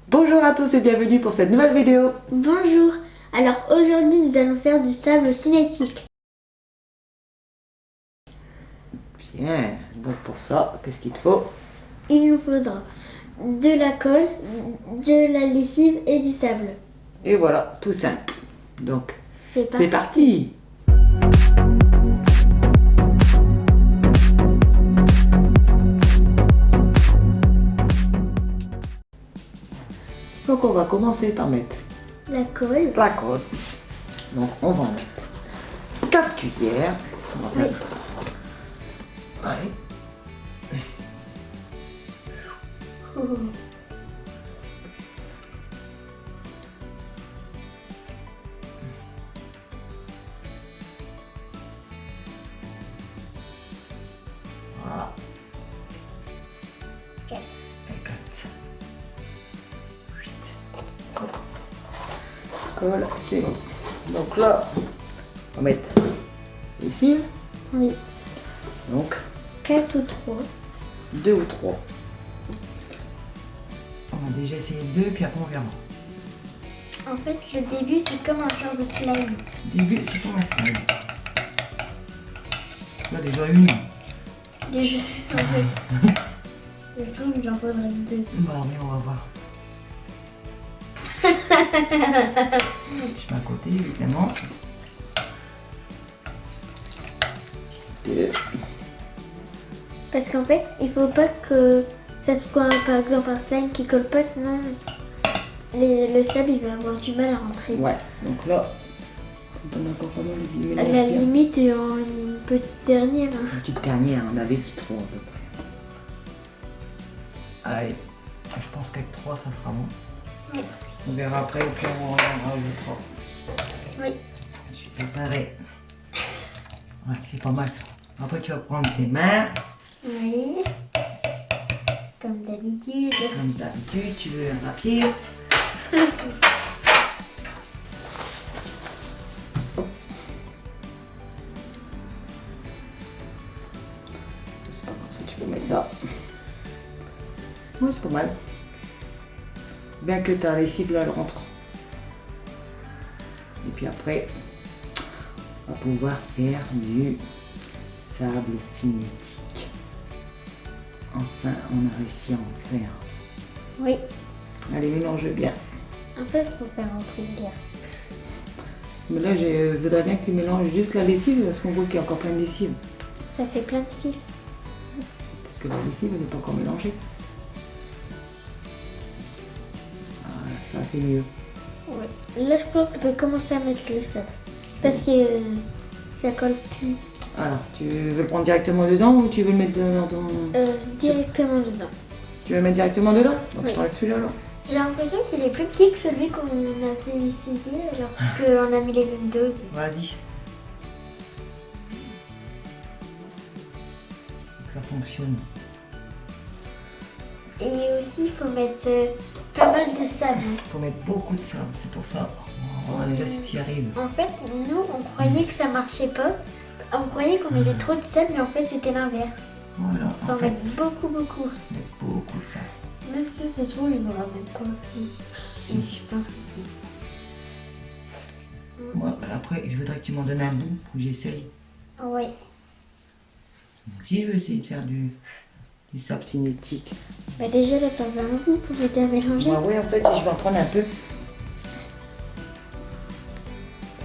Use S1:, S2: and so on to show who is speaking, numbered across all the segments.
S1: Bonjour à tous et bienvenue pour cette nouvelle vidéo.
S2: Bonjour, alors aujourd'hui nous allons faire du sable cinétique.
S1: Bien, donc pour ça, qu'est-ce qu'il te faut?
S2: Il nous faudra de la colle, de la lessive et du sable.
S1: Et voilà, tout simple. Donc,
S2: C'est
S1: c'est parti. Donc on va commencer par mettre
S2: La colle,
S1: la colle. Donc on va en mettre 4 cuillères. On va
S2: Oui.
S1: mettre... Allez. Voilà.
S2: 4.
S1: Et 4. 8. Colle, c'est bon. Donc là, on va mettre ici.
S2: Oui,
S1: Donc
S2: 4 ou 3.
S1: 2 ou 3. On va déjà essayer 2 puis après on verra.
S2: En fait, le début c'est comme un genre de slime.
S1: Début, c'est pour la semaine. Là déjà une.
S2: Déjà, en fait, le son il en faudrait 2.
S1: Bah oui, on va voir. Je mets à côté évidemment. 2.
S2: Parce qu'en fait, il faut pas que ça soit par exemple un slime qui colle pas, sinon le sable il va avoir du mal à rentrer.
S1: Ouais, donc là, on a encore pas mal les
S2: À
S1: mélanges
S2: la
S1: bien.
S2: limite, en une petite dernière. Hein.
S1: Une petite dernière, on avait dit 3 à peu près. Allez, je pense qu'avec 3 ça sera bon.
S2: Oui.
S1: On verra après et puis on en rajoutera.
S2: Oui.
S1: Je suis préparé. Ouais, c'est pas mal ça. Après tu vas prendre tes mains.
S2: Oui. Comme d'habitude.
S1: Comme d'habitude, tu veux un papier. C'est pas comme ça, tu peux mettre là. Ouais, c'est pas mal. Bien que ta lessive là, elle rentre. Et puis après, on va pouvoir faire du sable cinétique. Enfin, on a réussi à en faire.
S2: Oui.
S1: Allez, mélange bien.
S2: En fait, il faut faire rentrer l'air.
S1: Mais là, je voudrais bien que tu mélanges juste la lessive parce qu'on voit qu'il y a encore plein de lessive.
S2: Ça fait plein de fils.
S1: Parce que la lessive, elle n'est pas encore mélangée. Voilà, ça c'est mieux.
S2: Ouais. Là, je pense qu'on peut commencer à mettre le sable. Parce que ça colle plus
S1: Alors, tu veux le prendre directement dedans ou tu veux le mettre dans ton...
S2: directement dedans.
S1: Tu veux le mettre directement dedans? Donc
S2: Oui.
S1: je t'enlève celui-là alors.
S2: J'ai l'impression qu'il est plus petit que celui qu'on a fait essayer alors qu'on a mis les mêmes doses.
S1: Vas-y. Que ça fonctionne.
S2: Et aussi, il faut mettre pas mal de sable.
S1: Il faut mettre beaucoup de sable, c'est pour ça. On va voir déjà si tu y arrives.
S2: En fait, nous, on croyait que ça marchait pas. On croyait qu'on mettait trop de sable, mais en fait, c'était l'inverse.
S1: Voilà,
S2: Il faut
S1: en
S2: en
S1: fait,
S2: mettre beaucoup, beaucoup.
S1: mettre beaucoup de sable.
S2: Même si ce soir, il n'aura même pas pris.
S1: Si.
S2: Je pense que c'est.
S1: Moi, après, je voudrais que tu m'en donnes un bout pour que j'essaye.
S2: Oui.
S1: Si je veux essayer de faire du sable cinétique.
S2: Bah déjà, là, t'en veux un bout pour m'aider à mélanger.
S1: Moi, oui, en fait, je vais en prendre un peu.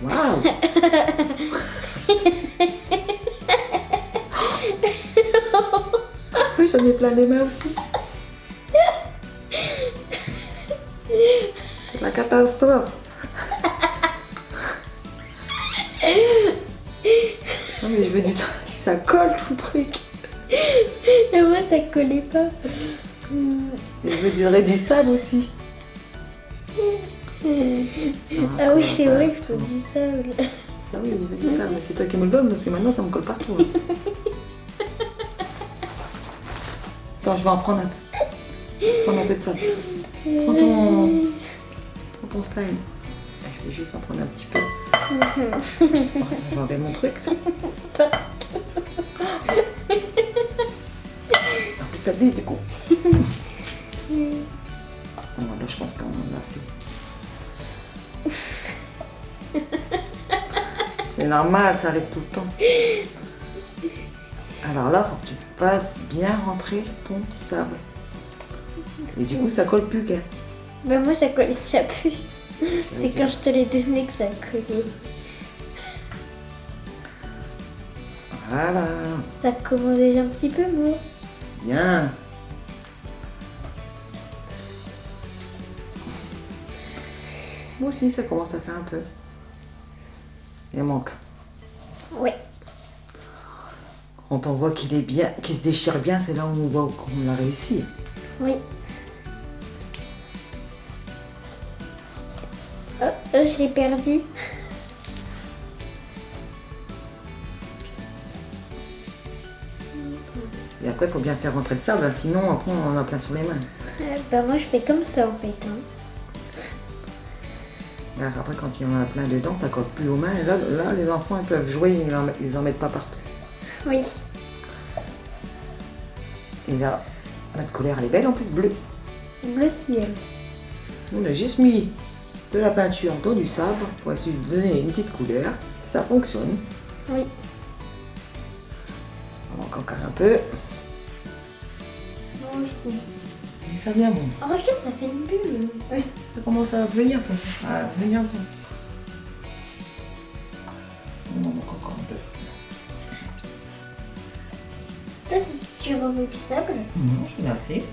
S1: Waouh! J'en ai plein les mains aussi. C'est la catastrophe. Non mais je veux dire, ça colle ton truc.
S2: Et moi, ça collait pas.
S1: Et je veux durer du sable aussi.
S2: Ah oui, c'est vrai, il faut du sable.
S1: Ah oui, il veut du sable, mais c'est toi qui me le donnes parce que maintenant ça me colle partout. Hein. Attends, je vais en prendre un peu. Prends un peu de sable. Prends ton slime. Je vais juste en prendre un petit peu. Je vais enlever mon truc. En plus ça glisse du coup. Bon, là, je pense qu'on en a assez. C'est normal, ça arrive tout le temps. Alors là, faut que tu fasses bien rentrer ton sable. Et du coup, ça colle plus, qu'elle.
S2: Bah moi ça collait déjà plus. C'est quand je te l'ai donné que ça collait.
S1: Voilà.
S2: Ça commence déjà un petit peu mou.
S1: Bien. Moi aussi, ça commence à faire un peu. Il manque.
S2: Ouais.
S1: Quand on voit qu'il est bien, qu'il se déchire bien, c'est là où on voit qu'on a réussi.
S2: Oui. Oh, je l'ai perdu.
S1: Et après, il faut bien faire rentrer le sable, hein, sinon après on en a plein sur les mains.
S2: Bah moi je fais comme ça en fait. Hein.
S1: Alors, après, quand il y en a plein dedans, ça colle plus aux mains. Et là, les enfants, ils peuvent jouer, ils en mettent pas partout.
S2: Oui.
S1: Et là, notre couleur, elle est belle, en plus bleue.
S2: Bleu ciel.
S1: On a juste mis de la peinture dans du sable pour essayer de donner une petite couleur. Ça fonctionne.
S2: Oui.
S1: On manque encore un peu.
S2: Moi aussi.
S1: Et ça vient bon.
S2: Oh regarde, ça fait une bulle.
S1: Oui, ça commence à venir, toi. À venir bon. On en manque encore un peu.
S2: Toi, tu remets du sable.
S1: Non, j'en ai assez.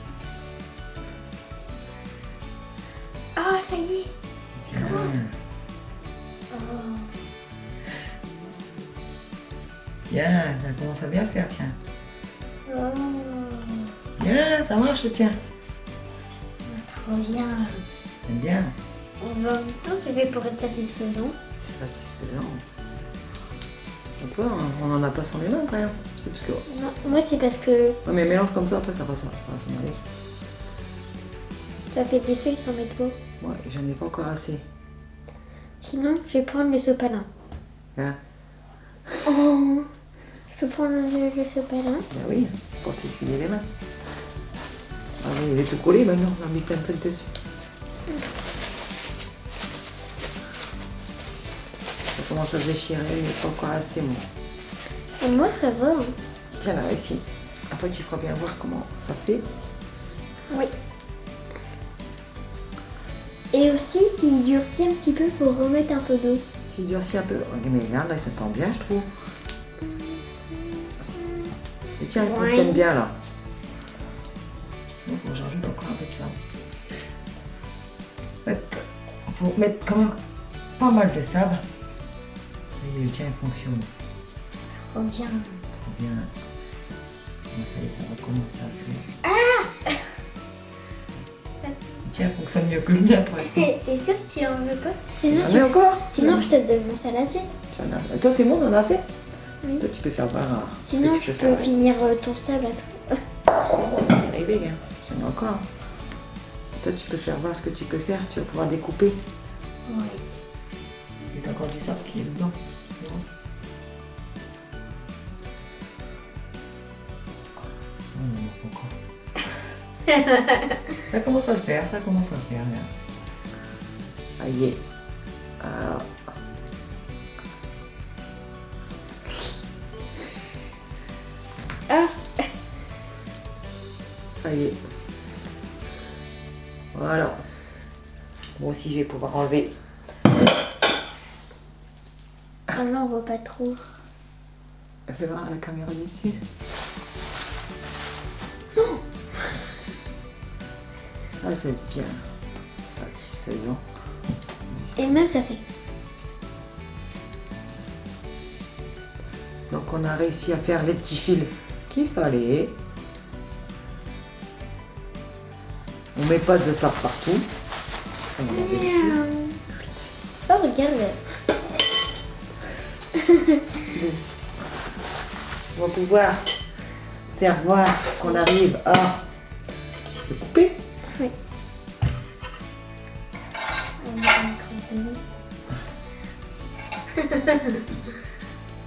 S2: Ah ça y est.
S1: Bien.
S2: Oh.
S1: Bien, ça commence à bien le faire, tiens.
S2: Oh.
S1: Bien, ça marche, tiens.
S2: Trop bien.
S1: T'aimes bien.
S2: En même temps, c'est fait pour être satisfaisant.
S1: Satisfaisant. Et toi, on n'en a pas sur les mains, après. Hein. C'est parce que...
S2: Non, moi c'est parce que
S1: Ouais, mais mélange comme ça, après ça va s'en aller.
S2: ça fait des feuilles sur mes doigts.
S1: Ouais, j'en ai pas encore assez.
S2: Sinon, je vais prendre le sopalin.
S1: Hein?
S2: Oh, je peux prendre le sopalin.
S1: Ben oui, pour t'essuyer les mains. Ah oui, il est tout collé maintenant, on a mis plein de trucs dessus. Ça commence à se déchirer, mais pas encore assez, moi.
S2: Et moi ça va. Hein.
S1: Tiens là, ici. Après, tu feras bien voir comment ça fait.
S2: Oui. Et aussi, s'il durcit un petit peu, il faut remettre un peu d'eau.
S1: S'il durcit un peu. Mais regarde, là, ça tend bien, je trouve. Et tiens, il fonctionne bien, là. Il faut que j'ajoute encore un peu de sable. En fait, il faut mettre quand même pas mal de sable. Et tiens, il fonctionne.
S2: Trop bien.
S1: Trop bien. Ça y est, ça va commencer à faire. Tiens, il fonctionne mieux que le mien pour l'instant.
S2: T'es sûr que tu en veux pas? Sinon,
S1: Mais encore
S2: sinon je te donne mon saladier.
S1: Toi, c'est bon, on en a assez?
S2: Oui.
S1: Toi, tu peux faire voir ce
S2: Sinon,
S1: que tu
S2: je
S1: peux
S2: peux
S1: faire.
S2: finir ton sable à toi.
S1: On va y arriver, hein. J'en ai encore. Toi, tu peux faire voir ce que tu peux faire. Tu vas pouvoir découper.
S2: Oui.
S1: Il y a encore du sable qui est dedans. Ça commence à le faire, ça commence à le faire. Là. Ça y est. Alors.
S2: Ah,
S1: Ça y est. Voilà. Moi aussi, je vais pouvoir enlever.
S2: ah là, on voit pas trop.
S1: Fais voir la caméra du dessus. Ça, c'est bien satisfaisant.
S2: Et même ça fait.
S1: Donc, on a réussi à faire les petits fils qu'il fallait. On met pas de sable partout. Ça, on avait dessus.
S2: Oh, regarde.
S1: On va pouvoir faire voir qu'on arrive à le couper.
S2: Oui.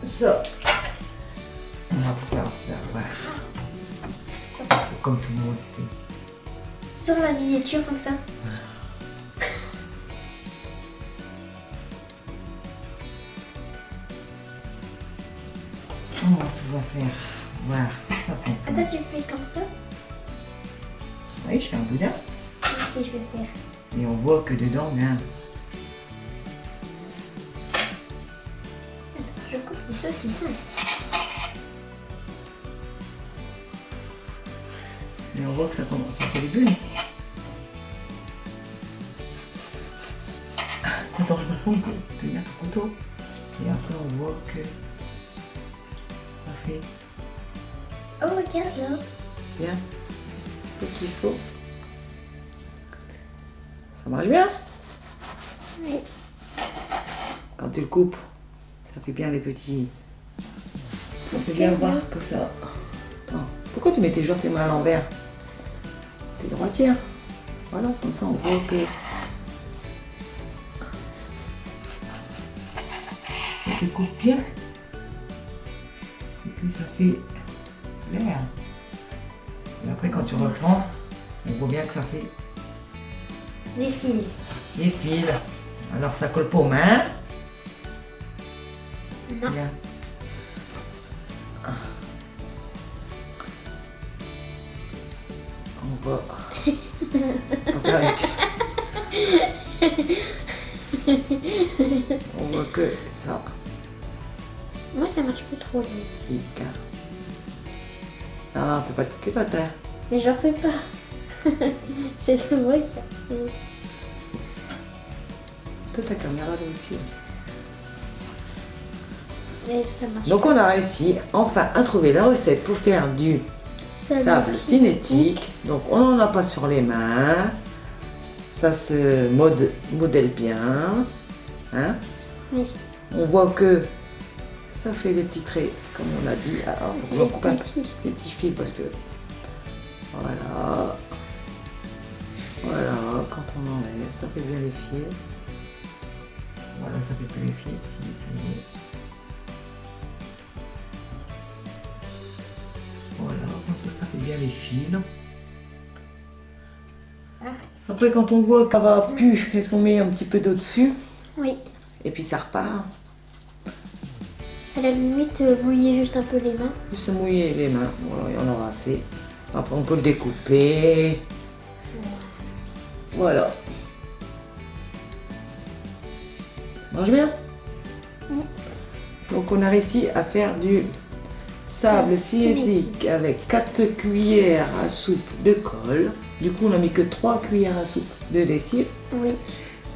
S1: Ça. On va pouvoir faire voir. Comme tout le monde fait.
S2: Sur la miniature comme ça.
S1: Voilà. va faire. Voilà, ça prend.
S2: Attends, tu fais comme ça?
S1: Oui, je fais un boudin.
S2: Moi aussi, je vais faire.
S1: Et on voit que dedans, bien.
S2: Je coupe le saucisson.
S1: Et on voit que ça commence à faire des bulles. T'as l'impression de tenir ton couteau. Et après, on voit que ça fait
S2: Oh, regarde là.
S1: bien ce qu'il faut. Ça marche bien.
S2: Oui.
S1: Quand tu le coupes, ça fait bien les petits. Ça fait bien voir que ça. Attends, pourquoi tu mets toujours tes mains à l'envers? T'es droitière. Voilà, comme ça on voit que. Ça te coupe bien. Et puis ça fait l'air. Et après quand tu reprends, on voit bien que ça fait
S2: Des fils.
S1: des fils. Alors ça colle pas aux mains.
S2: Non.
S1: Bien. On va faire on voit que ça.
S2: Moi, ça marche plus trop. Lui.
S1: Ah, fais pas de culotte, hein.
S2: Mais j'en fais pas. C'est ce vrai.
S1: Toi, ta caméra là aussi.
S2: Mais ça marche.
S1: Donc on a réussi enfin à trouver la recette pour faire du sable cinétique. Donc on n'en a pas sur les mains. Ça se modèle bien. Hein?
S2: Oui.
S1: On voit que ça fait des petits traits, comme on a dit. Alors, faut que je coupe un peu des petits fils parce que voilà. Voilà, quand on enlève, ça fait bien les fils. Voilà, ça fait plus les fils ici, ça y est. Voilà, comme ça fait bien les fils. Après, quand on voit qu'elle va plus, qu'est-ce qu'on met un petit peu d'eau dessus?
S2: Oui.
S1: Et puis ça repart.
S2: À la limite, mouiller juste un peu les mains.
S1: Juste se mouiller les mains, voilà, il y en aura assez. Après, on peut le découper. Voilà. Mange bien. Donc, on a réussi à faire du sable cinétique avec 4 cuillères à soupe de colle. Du coup, on n'a mis que 3 cuillères à soupe de lessive.
S2: Oui.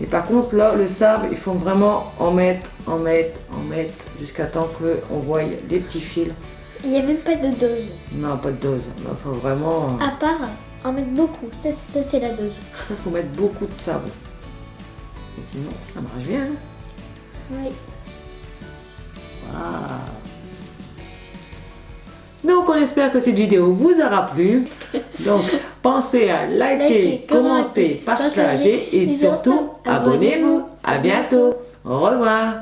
S1: Et par contre, là, le sable, il faut vraiment en mettre jusqu'à temps qu'on voie les petits fils.
S2: Il n'y a même pas de dose.
S1: Non, pas de dose. Il faut vraiment.
S2: À part en mettre beaucoup. Ça c'est la dose.
S1: Il faut mettre beaucoup de sable. Et sinon, ça marche bien. Hein.
S2: Oui.
S1: Voilà. Donc, on espère que cette vidéo vous aura plu. Donc, pensez à liker, commenter, partager et surtout, abonnez-vous. À bientôt. Au revoir.